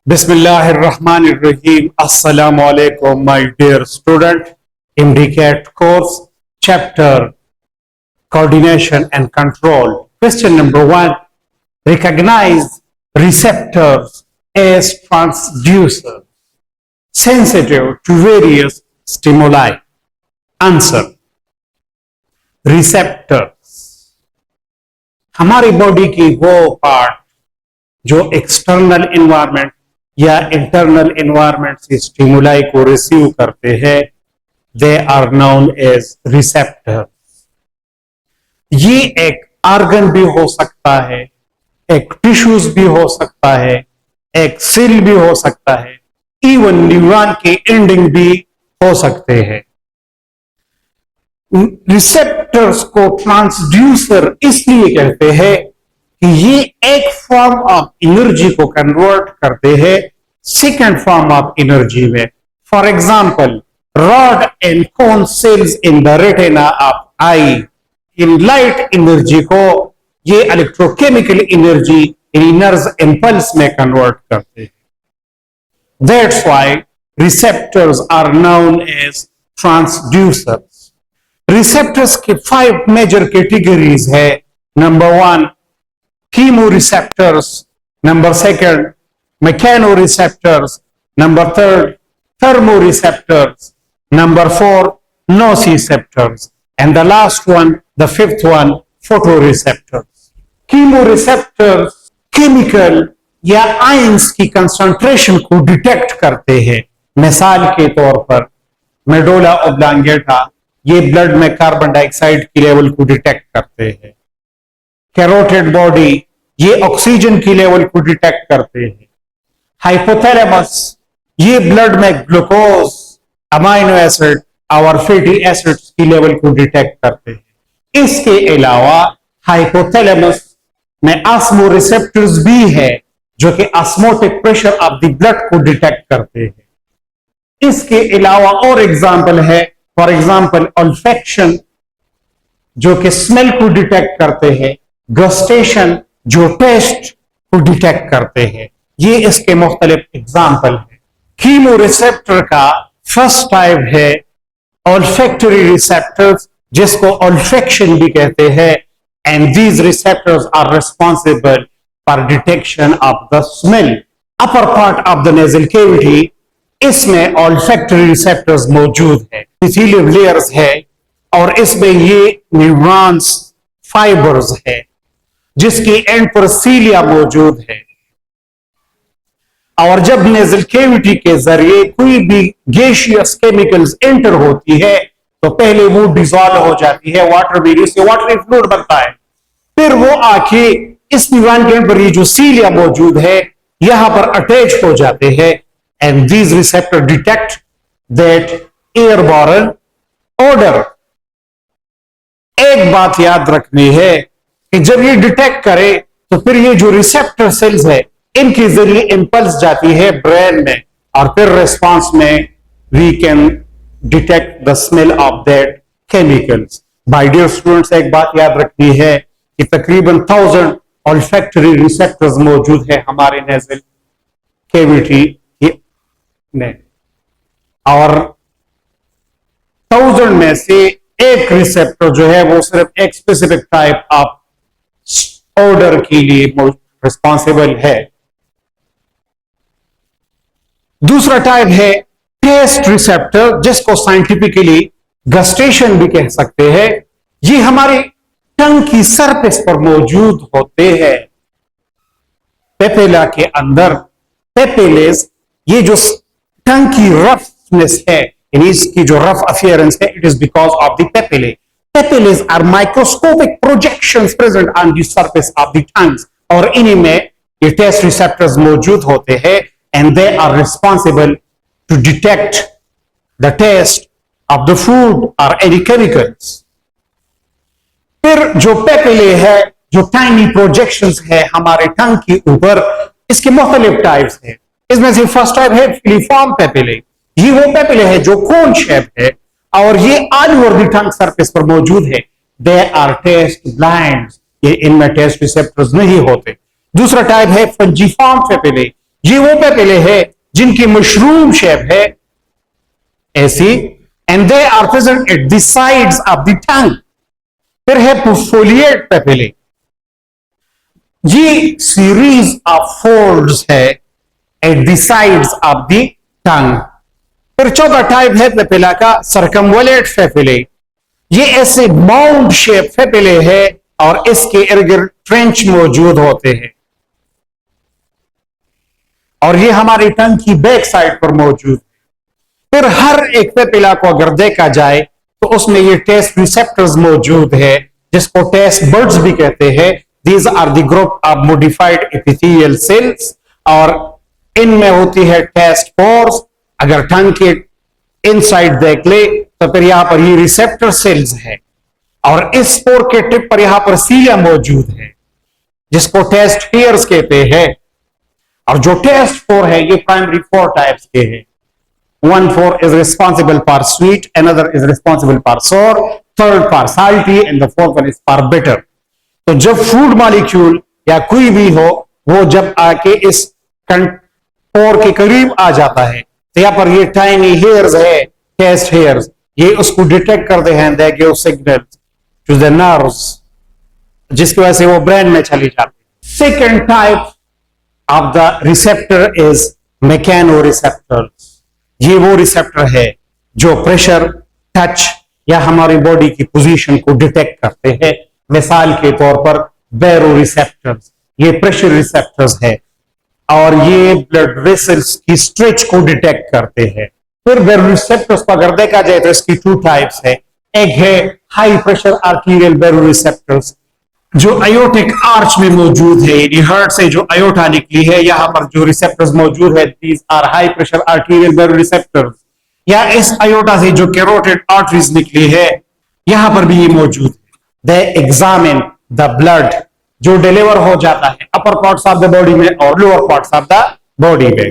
Bismillahirrahmanirrahim. Assalamu alaikum, my dear student. MDCAT course, chapter Coordination and Control. Question number 1. Recognize receptors as transducers, sensitive to various stimuli. Answer. Receptors. हमारी body की वो part जो external environment या internal environment से stimuli को receive करते हैं, they are known as receptors. ये एक ऑर्गन भी हो सकता है, एक टिश्यूज भी हो सकता है, एक सेल भी हो सकता है, इवन न्यूरॉन के एंडिंग भी हो सकते हैं। रिसेप्टर्स को ट्रांसड्यूसर इसलिए कहते हैं कि ये एक फॉर्म ऑफ एनर्जी को कन्वर्ट करते हैं सेकेंड फॉर्म ऑफ एनर्जी में। For example, rod and cone cells in the retina of eye इन लाइट एनर्जी को ये इलेक्ट्रोकेमिकल एनर्जी इनर्स इंपल्स में कन्वर्ट करते हैं। That's why receptors are known as transducers. Receptors के 5 मेजर कैटेगरीज है। Number 1 chemoreceptors, number 2 mechanoreceptors, number 3 thermoreceptors, number 4 nociceptors, and the last one, the 5th one, photoreceptors. Chemoreceptors chemical या ions की concentration को detect करते हैं। मिसाल के तौर पर मेडुला ऑब्लांगेटा, ये ब्लड में कार्बन डाइऑक्साइड की लेवल को डिटेक्ट करते हैं। कैरोटिड बॉडी, ये ऑक्सीजन की लेवल को डिटेक्ट करते हैं। हाइपोथैलेमस, ये ब्लड में ग्लूकोज, अमाइनो एसिड और फैटी एसिड्स की लेवल को डिटेक्ट करते हैं। इसके अलावा हाइपोथैलेमस में ऑस्मोरिसेप्टर्स भी है जो कि osmotic pressure of the blood को डिटेक्ट करते हैं। इसके अलावा और एग्जांपल है, फॉर एग्जांपल ऑल्फैक्शन जो कि स्मेल को डिटेक्ट करते हैं, गस्टेशन जो टेस्ट को डिटेक्ट करते हैं। ये इसके मुख्तलिफ एग्जाम्पल है। कीमोरिसेप्टर का फर्स्ट टाइप है ऑल्फैक्टरी रिसेप्टर्स, जिसको ऑल्फैक्शन भी कहते हैं, and these receptors are responsible for detection of the smell. Upper part of the nasal cavity, इसमें ऑल्फैक्टरी रिसेप्टर्स मौजूद है, इपीथेलियल लेयर्स है, और इसमें ये न्यूरॉन्स फाइबर्स है जिसकी एंड पर सीलिया मौजूद है। और जब नेजल कैविटी के जरिए कोई भी गैसियस केमिकल्स एंटर होती है तो पहले वो डिसॉल्व हो जाती है वाटर में, इससे वाटरी फ्लूइड बनता है। फिर वो आके इस न्यूरॉन के एंड पर ये जो सीलिया मौजूद है यहां पर अटैच हो जाते हैं, and these receptor detect that airborne order. एक बात याद रखनी है कि जब ये डिटेक्ट करे तो फिर ये जो रिसेप्टर सेल्स है इनके जरिए इंपल्स जाती है ब्रेन में, और फिर रिस्पांस में we can detect the smell of that chemicals. My dear students, एक बात याद रखनी है कि तकरीबन 1000 ऑल्फैक्टरी रिसेप्टर्स मौजूद है हमारे नेजल कैविटी में, और 1000 में से एक रिसेप्टर जो है वो सिर्फ एक स्पेसिफिक टाइप ऑफ ऑर्डर के लिए रिस्पॉन्सिबल है। दूसरा टाइप है टेस्ट रिसेप्टर, जिसको साइंटिफिकली गस्टेशन भी कह सकते हैं। ये हमारे टंग की सरफेस पर मौजूद होते हैं। पेपिला के अंदर पेपिलेस, ये जो टंग की रफनेस है, इसकी जो रफ अफियरेंस है, it is because of the papillae. Papillae are microscopic projections present on the surface of the tongues, और इन्हीं में ये टेस्ट रिसेप्टर्स मौजूद होते हैं, and they are responsible to detect the taste of the food or any chemicals. फिर जो papillae है, जो टाइनी प्रोजेक्शंस है हमारे टंग के ऊपर, इसके मुख्तलिफ टाइप्स हैं। इसमें से फर्स्ट टाइप है फिलीफॉर्म पेपिले। ये वो पेपिले है जो कोन शेप है और ये all over the tongue surface पर मौजूद है। दे आर टेस्ट ब्लाइंड, ये इनमें टेस्ट रिसेप्टर्स नहीं होते। दूसरा टाइप है फंजीफॉर्म पेपिले, ये वो पेपिले है जिनकी मशरूम शेप है ऐसी, and they are present at the sides of the tongue. फिर है फोलिएट पेपिले, ये सीरीज ऑफ फोल्ड्स है at the sides of the tongue. फिर चौथा टाइप है पेपिला का सर्कमवलेट पेपिले, ये ऐसे माउंड शेप पेपिले है और इसके इर्द गिर्द ट्रेंच मौजूद होते हैं, और ये हमारी टंग की बैक साइड पर मौजूद है। फिर हर एक पेपिला को अगर देखा जाए तो उसमें ये टेस्ट रिसेप्टर्स मौजूद है, जिसको टेस्ट बर्ड्स भी कहते हैं। These are the group of modified epithelial cells, और इनमें होती है टेस्ट पोर्स। अगर टंग के इनसाइड देख ले तो फिर यहां पर ये रिसेप्टर सेल्स है, और इस पोर के टिप पर यहां पर सीलिया मौजूद है, जिसको टेस्ट हेयर्स कहते हैं। और जो टेस्ट पोर है ये प्राइमरी 4 टाइप्स के हैं। 1 4 is responsible for sweet, another is responsible for sour, third for salty, and the fourth one is for bitter। तो जब फूड मॉलिक्यूल या कोई भी हो वो जब आके इस पोर के करीब आ जाता है तो यहां पर ये टाइनी हेयर्स है, टेस्ट हेयर्स, ये उसको डिटेक्ट करते हैं, they give signal to the nerves, जिसकी वजह से वो ब्रेन में चली जाती है। Second type of the receptor is mechanoreceptors. ये वो रिसेप्टर है जो प्रेशर, टच या हमारी बॉडी की पोजीशन को डिटेक्ट करते हैं। मिसाल के तौर पर बैरो रिसेप्टर्स, ये प्रेशर रिसेप्टर्स है, और ये ब्लड वेसल्स की स्ट्रेच को डिटेक्ट करते हैं। फिर बैरो रिसेप्टर्स को अगर देखा जाए तो इसकी 2 टाइप्स है। एक है हाई प्रेशर आर्टीरियल बैरो रिसेप्टर्स, जो अयोटिक आर्च में मौजूद है, यानी हार्ट से जो अयोटा निकली है यहां पर जो रिसेप्टर्स मौजूद है, these are high pressure arterial baroreceptors. या इस अयोटा से जो कैरोटिड आर्टरीज निकली है यहां पर भी ये मौजूद है। दे एग्जामिन द ब्लड जो डिलीवर हो जाता है अपर पार्ट्स ऑफ द बॉडी में और lower parts of the body में।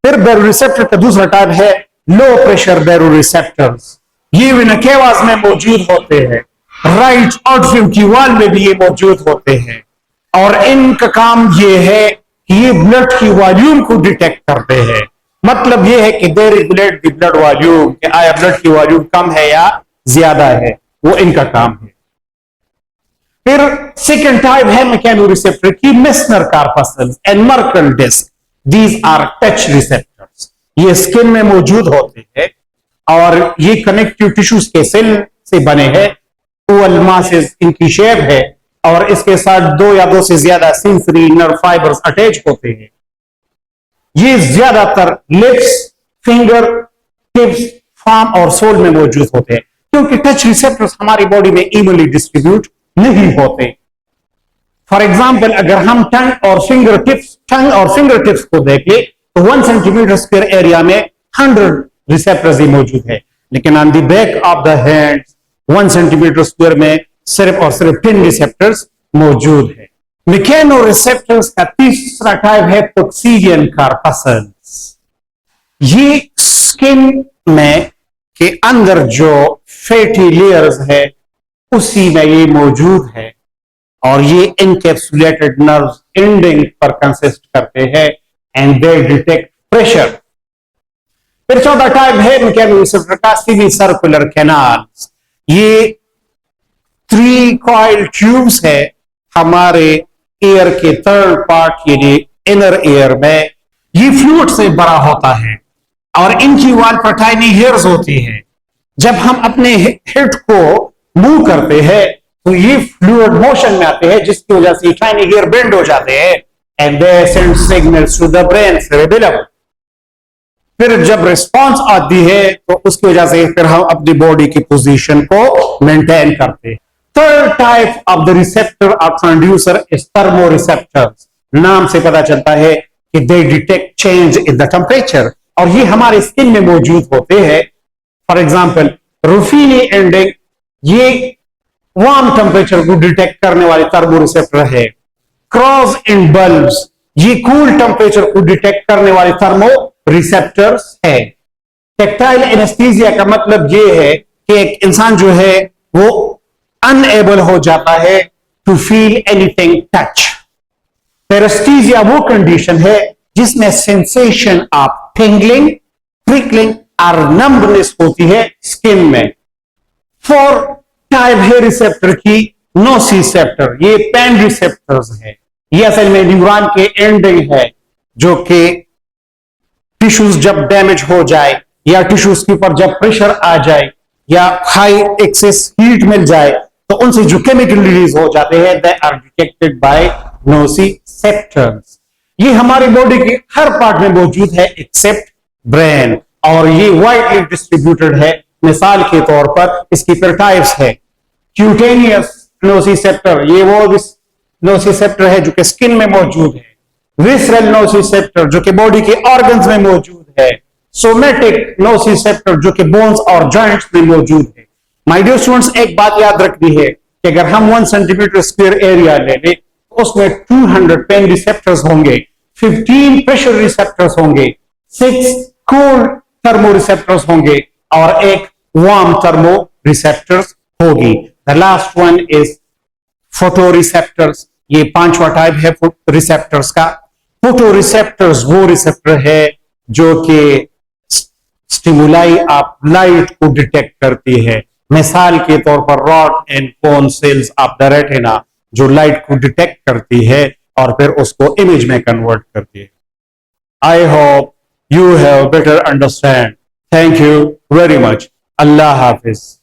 फिर बैरो रिसेप्टर का दूसरा टाइप है लो प्रेशर बैरो रिसेप्टर्स, ये विनकेवास में मौजूद होते हैं, राइट आर्टरी की वॉल में भी ये मौजूद होते हैं, और इनका काम ये है कि ये ब्लड की वॉल्यूम को डिटेक्ट करते हैं। मतलब ये है कि दे रेगुलेट द ब्लड वॉल्यूम, कि आया ब्लड की वॉल्यूम कम है या ज्यादा है, वो इनका काम है। फिर सेकेंड टाइप है मैकेनो रिसेप्टर की Meissner corpuscles and Merkel disc. These are touch receptors, ये स्किन में मौजूद होते हैं और ये कनेक्टिव टिश्यूज के सेल से बने हैं। ओवल मासेस इनकी शेप है और इसके साथ 2 या 2 से ज्यादा सेंसरी नर्व फाइबर्स अटैच होते हैं। ये ज्यादातर लिप्स, फिंगर टिप्स, फार्म और सोल में मौजूद होते हैं, क्योंकि टच रिसेप्टर्स हमारी बॉडी में इवनली डिस्ट्रीब्यूट नहीं होते। फॉर एग्जाम्पल अगर हम टंग और फिंगर टिप्स को देख ले तो 1 सेंटीमीटर स्क्वायर एरिया में 100 रिसेप्टर्स ही मौजूद है, लेकिन on the back of the hand 1 centimetre square में सिर्फ और सिर्फ 10 रिसेप्टर्स मौजूद है। मैकेनो रिसेप्टर्स का तीसरा टाइप है कोक्सीडियन कार्पस्कल्स। ये स्किन में के अंदर जो फैटी लेयर्स है उसी में ये मौजूद है, और ये इनकैप्सुलेटेड नर्व्स एंडिंग पर कंसिस्ट करते हैं एंड दे डिटेक्ट प्रेशर। फिर चौथा टाइप है मैकेनो रिसेप्टर का सेमी सर्कुलर कैनाल्स। ये 3 कॉइल ट्यूब्स है हमारे एयर के 3rd पार्ट यानी इनर एयर में। ये फ्लूइड से बड़ा होता है और इनकी वॉल पर टाइनी हेयर्स होती है। जब हम अपने हेड को मूव करते हैं तो ये फ्लूइड मोशन में आते हैं, जिसकी वजह से टाइनी हेयर बेंड हो जाते हैं and they send signals to the brain cerebellum. फिर जब रिस्पांस आती है तो उसकी वजह से फिर हम अपनी बॉडी की पोजीशन को मेंटेन करते हैं। Third type of the receptor of transducer is थर्मोरिसेप्टर्स। नाम से पता चलता है कि दे detect change in the temperature, और ये हमारे स्किन में मौजूद होते हैं। फॉर एग्जाम्पल रूफीनी एंडिंग, ये वार्म टेम्परेचर को डिटेक्ट करने वाले थर्मोरिसेप्टर है। क्रॉस इन बल्ब्स, ये कूल टेम्परेचर को डिटेक्ट करने वाले थर्मो रिसेप्टर्स है। टेक्टाइल एनेस्थीसिया का मतलब यह है कि एक इंसान जो है वो अनएबल हो जाता है टू फील एनीथिंग टच। पेरेस्थीसिया वो कंडीशन है जिसमें सेंसेशन ऑफ टिंगलिंग, प्रिकलिंग और नंबनेस होती है स्किन में। 4 टाइप है रिसेप्टर की नोसिसेप्टर, ये पेन रिसेप्टर्स है। ये असल में न्यूरॉन के एंडिंग है, जो कि टिश्यूज जब डैमेज हो जाए या टिश्यूज के ऊपर जब प्रेशर आ जाए या हाई एक्सेस हीट मिल जाए तो उनसे जो केमिकल रिलीज हो जाते हैं, they are detected by nociceptors. ये हमारी बॉडी के हर पार्ट में मौजूद है एक्सेप्ट ब्रेन, और ये वाइडली डिस्ट्रीब्यूटेड है। मिसाल के तौर पर इसकी फिर टाइप्स है। क्यूटेनियस नोसिसेप्टर, ये वो नोसिसेप्टर है जो कि स्किन में मौजूद है। विसरल नोसिसेप्टर जो कि बॉडी के ऑर्गन्स में मौजूद है। सोमेटिक नोसिसेप्टर जो कि बोन्स और जॉइंट्स में मौजूद है। माय डियर स्टूडेंट्स, एक बात याद रखनी है कि अगर हम 1 सेंटीमीटर स्क्वायर एरिया ले लें तो उसमें 200 पेन रिसेप्टर्स होंगे, 15 प्रेशर रिसेप्टर्स होंगे, 6 कूल थर्मो रिसेप्टर्स होंगे और एक वार्म थर्मो रिसेप्टर्स होगी। The last one is photo receptors. ये 5वां टाइप है रिसेप्टर्स का। फोटो रिसेप्टर्स वो रिसेप्टर है जो कि स्टिमुलाई ऑफ लाइट को डिटेक्ट करती है। मिसाल के तौर पर rod and cone sales of the retina जो लाइट को डिटेक्ट करती है और फिर उसको इमेज में कन्वर्ट करती है। I hope you have better understand. Thank you very much. Allah Hafiz.